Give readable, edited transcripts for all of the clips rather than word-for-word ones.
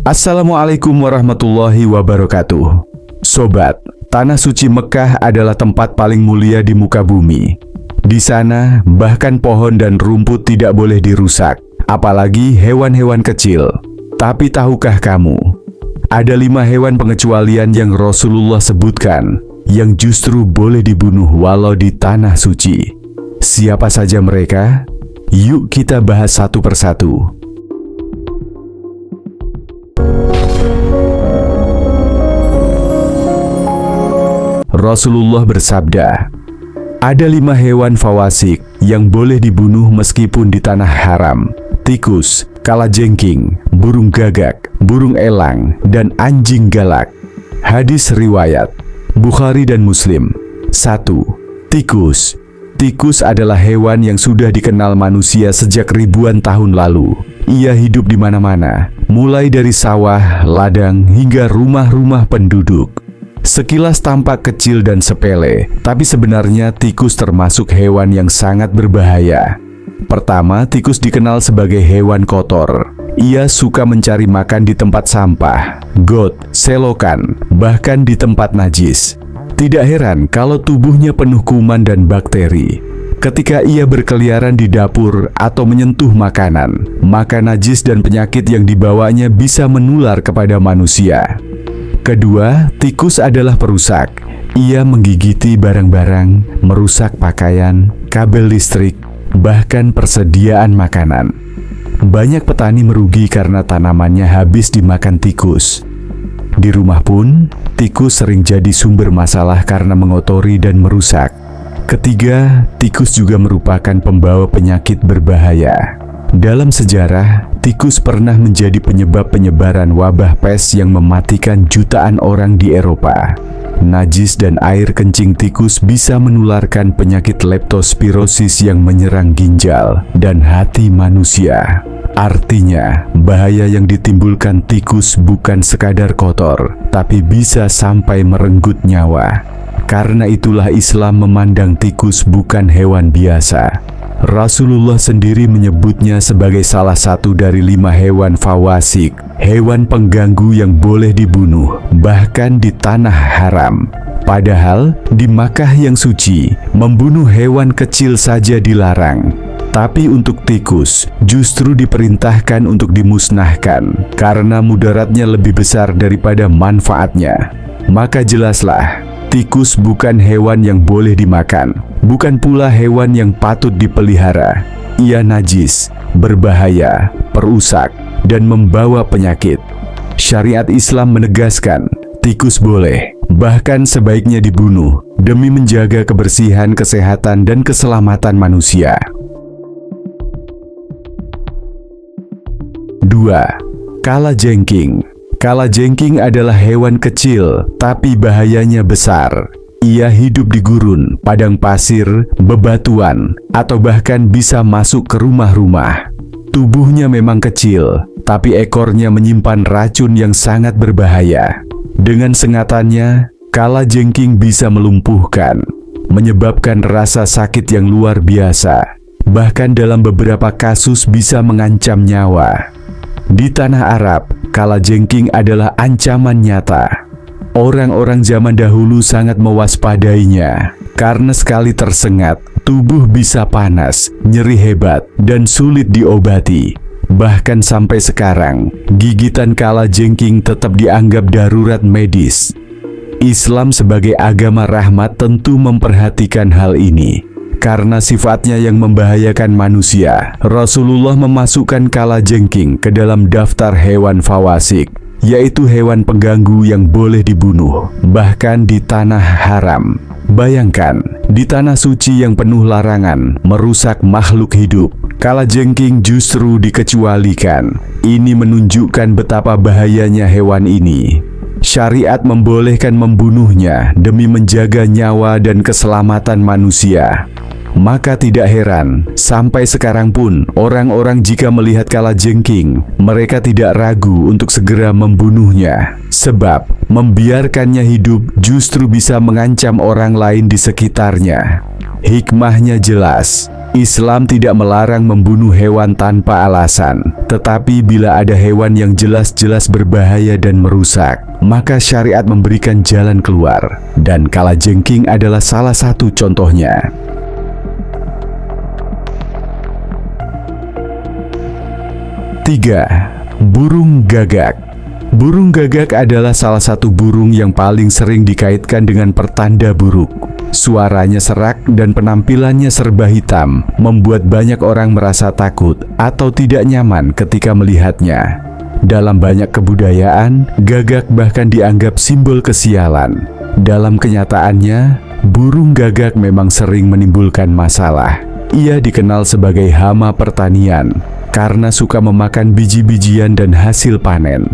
Assalamualaikum warahmatullahi wabarakatuh. Sobat, Tanah Suci Mekah adalah tempat paling mulia di muka bumi. Di sana, bahkan pohon dan rumput tidak boleh dirusak, apalagi hewan-hewan kecil. Tapi tahukah kamu, ada 5 hewan pengecualian yang Rasulullah sebutkan, yang justru boleh dibunuh walau di Tanah Suci. Siapa saja mereka? Yuk kita bahas satu persatu. Rasulullah bersabda, ada 5 hewan fawasik yang boleh dibunuh meskipun di tanah haram: tikus, kalajengking, burung gagak, burung elang, dan anjing galak. Hadis riwayat Bukhari dan Muslim. 1. Tikus. Tikus adalah hewan yang sudah dikenal manusia sejak ribuan tahun lalu. Ia hidup di mana-mana, mulai dari sawah, ladang, hingga rumah-rumah penduduk. Sekilas tampak kecil dan sepele, tapi sebenarnya tikus termasuk hewan yang sangat berbahaya. Pertama, tikus dikenal sebagai hewan kotor. Ia suka mencari makan di tempat sampah, got, selokan, bahkan di tempat najis. Tidak heran kalau tubuhnya penuh kuman dan bakteri. Ketika ia berkeliaran di dapur atau menyentuh makanan, maka najis dan penyakit yang dibawanya bisa menular kepada manusia. Kedua, tikus adalah perusak. Ia menggigiti barang-barang, merusak pakaian, kabel listrik, bahkan persediaan makanan. Banyak petani merugi karena tanamannya habis dimakan tikus. Di rumah pun, tikus sering jadi sumber masalah karena mengotori dan merusak. Ketiga, tikus juga merupakan pembawa penyakit berbahaya. Dalam sejarah, tikus pernah menjadi penyebab penyebaran wabah pes yang mematikan jutaan orang di Eropa. Najis dan air kencing tikus bisa menularkan penyakit leptospirosis yang menyerang ginjal dan hati manusia. Artinya, bahaya yang ditimbulkan tikus bukan sekadar kotor, tapi bisa sampai merenggut nyawa. Karena itulah Islam memandang tikus bukan hewan biasa. Rasulullah sendiri menyebutnya sebagai salah satu dari 5 hewan fawasik, hewan pengganggu yang boleh dibunuh, bahkan di tanah haram. Padahal, di Makkah yang suci, membunuh hewan kecil saja dilarang. Tapi untuk tikus, justru diperintahkan untuk dimusnahkan, karena mudaratnya lebih besar daripada manfaatnya. Maka jelaslah, tikus bukan hewan yang boleh dimakan, bukan pula hewan yang patut dipelihara. Ia najis, berbahaya, perusak, dan membawa penyakit. Syariat Islam menegaskan, tikus boleh, bahkan sebaiknya dibunuh, demi menjaga kebersihan, kesehatan, dan keselamatan manusia. 2. Kalajengking. Kalajengking adalah hewan kecil, tapi bahayanya besar. Ia hidup di gurun, padang pasir, bebatuan, atau bahkan bisa masuk ke rumah-rumah. Tubuhnya memang kecil, tapi ekornya menyimpan racun yang sangat berbahaya. Dengan sengatannya, kalajengking bisa melumpuhkan, menyebabkan rasa sakit yang luar biasa. Bahkan dalam beberapa kasus bisa mengancam nyawa. Di tanah Arab, kalajengking adalah ancaman nyata. Orang-orang zaman dahulu sangat mewaspadainya, karena sekali tersengat, tubuh bisa panas, nyeri hebat, dan sulit diobati. Bahkan sampai sekarang, gigitan kalajengking tetap dianggap darurat medis. Islam sebagai agama rahmat tentu memperhatikan hal ini. Karena sifatnya yang membahayakan manusia, Rasulullah memasukkan kalajengking ke dalam daftar hewan fawasik, yaitu hewan pengganggu yang boleh dibunuh, bahkan di tanah haram. Bayangkan, di tanah suci yang penuh larangan, merusak makhluk hidup, kalajengking justru dikecualikan. Ini menunjukkan betapa bahayanya hewan ini. Syariat membolehkan membunuhnya demi menjaga nyawa dan keselamatan manusia. Maka tidak heran, sampai sekarang pun orang-orang jika melihat kalajengking, mereka tidak ragu untuk segera membunuhnya. Sebab, membiarkannya hidup justru bisa mengancam orang lain di sekitarnya. Hikmahnya jelas, Islam tidak melarang membunuh hewan tanpa alasan, tetapi bila ada hewan yang jelas-jelas berbahaya dan merusak, maka syariat memberikan jalan keluar, dan kalajengking adalah salah satu contohnya. Tiga, burung gagak. Burung gagak adalah salah satu burung yang paling sering dikaitkan dengan pertanda buruk. Suaranya serak dan penampilannya serba hitam, membuat banyak orang merasa takut atau tidak nyaman ketika melihatnya. Dalam banyak kebudayaan, gagak bahkan dianggap simbol kesialan. Dalam kenyataannya, burung gagak memang sering menimbulkan masalah. Ia dikenal sebagai hama pertanian karena suka memakan biji-bijian dan hasil panen.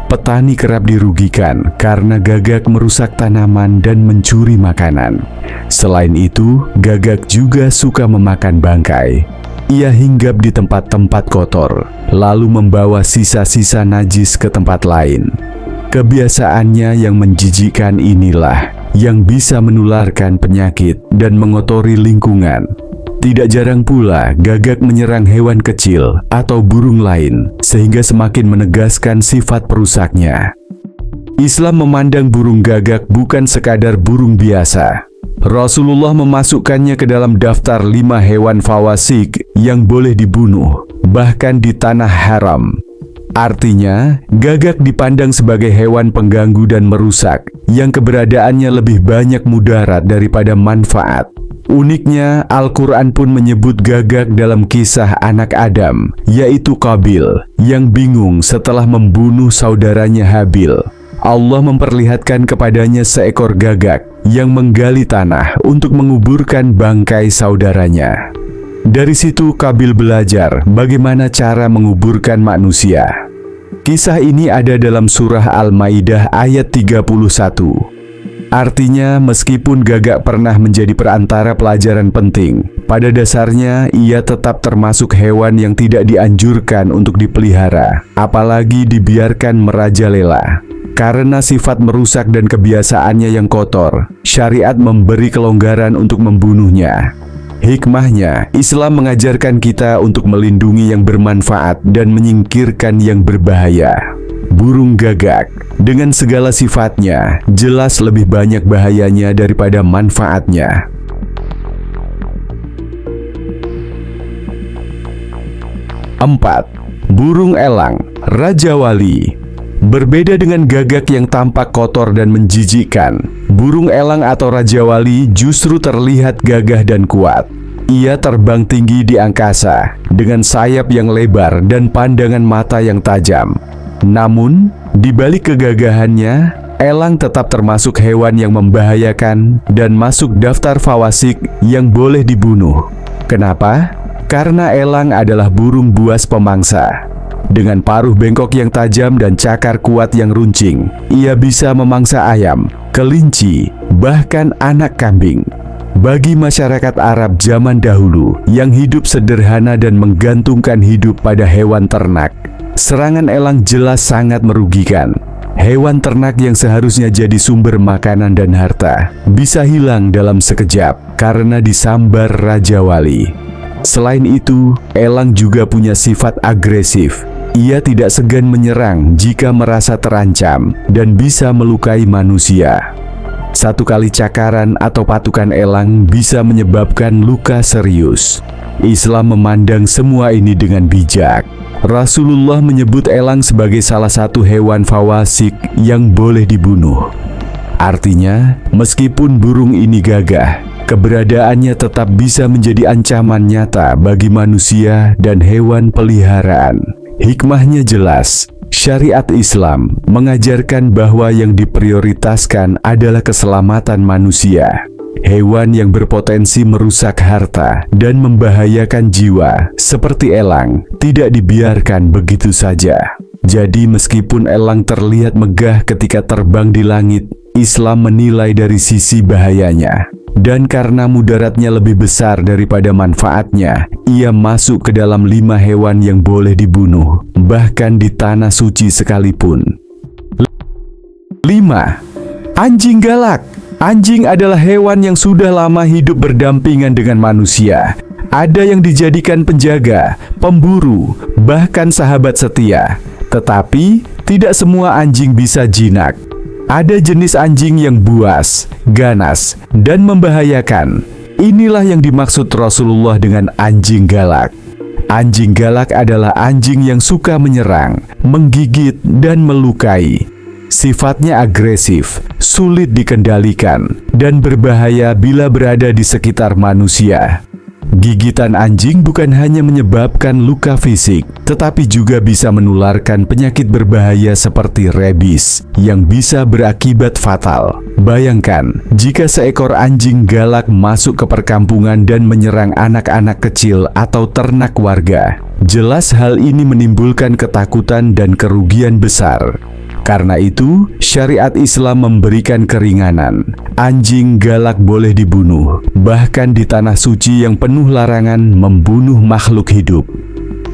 Petani kerap dirugikan karena gagak merusak tanaman dan mencuri makanan. Selain itu, gagak juga suka memakan bangkai. Ia hinggap di tempat-tempat kotor, lalu membawa sisa-sisa najis ke tempat lain. Kebiasaannya yang menjijikkan inilah yang bisa menularkan penyakit dan mengotori lingkungan. Tidak jarang pula gagak menyerang hewan kecil atau burung lain, sehingga semakin menegaskan sifat perusaknya. Islam memandang burung gagak bukan sekadar burung biasa. Rasulullah memasukkannya ke dalam daftar 5 hewan fawasik yang boleh dibunuh, bahkan di tanah haram. Artinya, gagak dipandang sebagai hewan pengganggu dan merusak, yang keberadaannya lebih banyak mudarat daripada manfaat. Uniknya, Al-Quran pun menyebut gagak dalam kisah anak Adam, yaitu Qabil, yang bingung setelah membunuh saudaranya Habil. Allah memperlihatkan kepadanya seekor gagak yang menggali tanah untuk menguburkan bangkai saudaranya. Dari situ Qabil belajar bagaimana cara menguburkan manusia. Kisah ini ada dalam surah Al-Maidah ayat 31. Artinya, meskipun gagak pernah menjadi perantara pelajaran penting, pada dasarnya ia tetap termasuk hewan yang tidak dianjurkan untuk dipelihara, apalagi dibiarkan merajalela. Karena sifat merusak dan kebiasaannya yang kotor, syariat memberi kelonggaran untuk membunuhnya. Hikmahnya, Islam mengajarkan kita untuk melindungi yang bermanfaat dan menyingkirkan yang berbahaya. Burung gagak, dengan segala sifatnya, jelas lebih banyak bahayanya daripada manfaatnya. 4. Burung elang, Raja Wali. Berbeda dengan gagak yang tampak kotor dan menjijikkan, burung elang atau Raja Wali justru terlihat gagah dan kuat. Ia terbang tinggi di angkasa, dengan sayap yang lebar dan pandangan mata yang tajam. Namun, di balik kegagahannya, elang tetap termasuk hewan yang membahayakan dan masuk daftar fawasik yang boleh dibunuh. Kenapa? Karena elang adalah burung buas pemangsa. Dengan paruh bengkok yang tajam dan cakar kuat yang runcing, ia bisa memangsa ayam, kelinci, bahkan anak kambing. Bagi masyarakat Arab zaman dahulu yang hidup sederhana dan menggantungkan hidup pada hewan ternak, serangan elang jelas sangat merugikan. Hewan ternak yang seharusnya jadi sumber makanan dan harta bisa hilang dalam sekejap karena disambar Raja Wali. Selain itu, elang juga punya sifat agresif. Ia tidak segan menyerang jika merasa terancam dan bisa melukai manusia. Satu kali cakaran atau patukan elang bisa menyebabkan luka serius. Islam memandang semua ini dengan bijak. Rasulullah menyebut elang sebagai salah satu hewan fawasik yang boleh dibunuh. Artinya, meskipun burung ini gagah, keberadaannya tetap bisa menjadi ancaman nyata bagi manusia dan hewan peliharaan. Hikmahnya jelas. Syariat Islam mengajarkan bahwa yang diprioritaskan adalah keselamatan manusia. Hewan yang berpotensi merusak harta dan membahayakan jiwa, seperti elang, tidak dibiarkan begitu saja. Jadi meskipun elang terlihat megah ketika terbang di langit, Islam menilai dari sisi bahayanya. Dan karena mudaratnya lebih besar daripada manfaatnya, ia masuk ke dalam 5 hewan yang boleh dibunuh, bahkan di tanah suci sekalipun. 5. Anjing galak. Anjing adalah hewan yang sudah lama hidup berdampingan dengan manusia. Ada yang dijadikan penjaga, pemburu, bahkan sahabat setia. Tetapi, tidak semua anjing bisa jinak. Ada jenis anjing yang buas, ganas, dan membahayakan. Inilah yang dimaksud Rasulullah dengan anjing galak. Anjing galak adalah anjing yang suka menyerang, menggigit, dan melukai. Sifatnya agresif, sulit dikendalikan, dan berbahaya bila berada di sekitar manusia. Gigitan anjing bukan hanya menyebabkan luka fisik, tetapi juga bisa menularkan penyakit berbahaya seperti rabies yang bisa berakibat fatal. Bayangkan, jika seekor anjing galak masuk ke perkampungan dan menyerang anak-anak kecil atau ternak warga. Jelas hal ini menimbulkan ketakutan dan kerugian besar. Karena itu, syariat Islam memberikan keringanan. Anjing galak boleh dibunuh, bahkan di tanah suci yang penuh larangan membunuh makhluk hidup.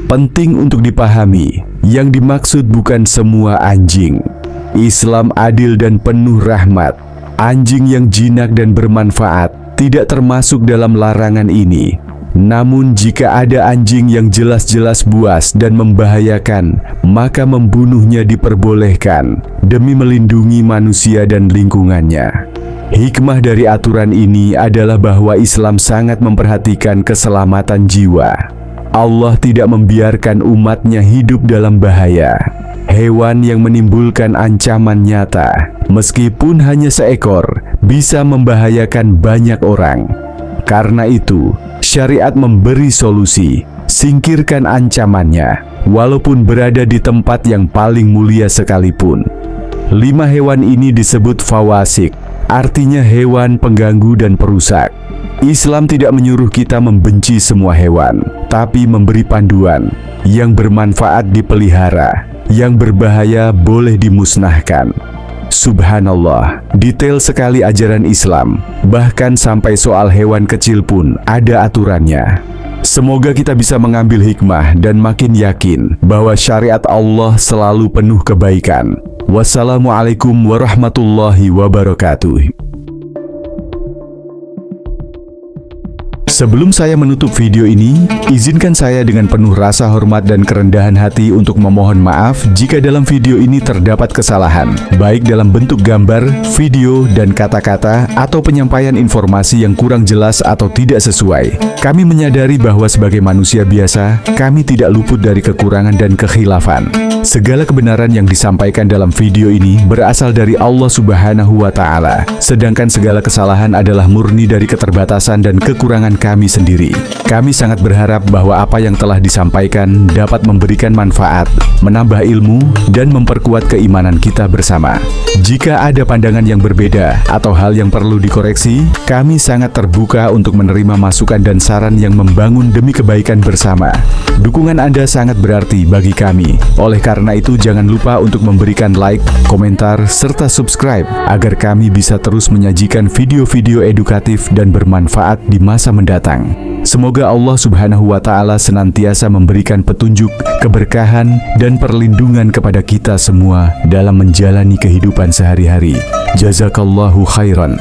Penting untuk dipahami, yang dimaksud bukan semua anjing. Islam adil dan penuh rahmat. Anjing yang jinak dan bermanfaat tidak termasuk dalam larangan ini. Namun jika ada anjing yang jelas-jelas buas dan membahayakan, maka membunuhnya diperbolehkan demi melindungi manusia dan lingkungannya. Hikmah dari aturan ini adalah bahwa Islam sangat memperhatikan keselamatan jiwa. Allah tidak membiarkan umatnya hidup dalam bahaya. Hewan yang menimbulkan ancaman nyata, meskipun hanya seekor, bisa membahayakan banyak orang. Karena itu, syariat memberi solusi, singkirkan ancamannya, walaupun berada di tempat yang paling mulia sekalipun. 5 hewan ini disebut fawasik, artinya hewan pengganggu dan perusak. Islam tidak menyuruh kita membenci semua hewan, tapi memberi panduan. Yang bermanfaat dipelihara, yang berbahaya boleh dimusnahkan. Subhanallah, detail sekali ajaran Islam. Bahkan sampai soal hewan kecil pun ada aturannya. Semoga kita bisa mengambil hikmah dan makin yakin bahwa syariat Allah selalu penuh kebaikan. Wassalamualaikum warahmatullahi wabarakatuh. Sebelum saya menutup video ini, izinkan saya dengan penuh rasa hormat dan kerendahan hati untuk memohon maaf jika dalam video ini terdapat kesalahan, baik dalam bentuk gambar, video, dan kata-kata, atau penyampaian informasi yang kurang jelas atau tidak sesuai. Kami menyadari bahwa sebagai manusia biasa, kami tidak luput dari kekurangan dan kekhilafan. Segala kebenaran yang disampaikan dalam video ini berasal dari Allah Subhanahu wa Ta'ala, sedangkan segala kesalahan adalah murni dari keterbatasan dan kekurangan kami sendiri. Kami sangat berharap bahwa apa yang telah disampaikan dapat memberikan manfaat, menambah ilmu, dan memperkuat keimanan kita bersama. Jika ada pandangan yang berbeda atau hal yang perlu dikoreksi, kami sangat terbuka untuk menerima masukan dan saran yang membangun demi kebaikan bersama. Dukungan Anda sangat berarti bagi kami. Oleh karena itu, jangan lupa untuk memberikan like, komentar, serta subscribe agar kami bisa terus menyajikan video-video edukatif dan bermanfaat di masa mendatang. Semoga Allah Subhanahu wa Ta'ala senantiasa memberikan petunjuk, keberkahan, dan perlindungan kepada kita semua dalam menjalani kehidupan sehari-hari. Jazakallahu khairan.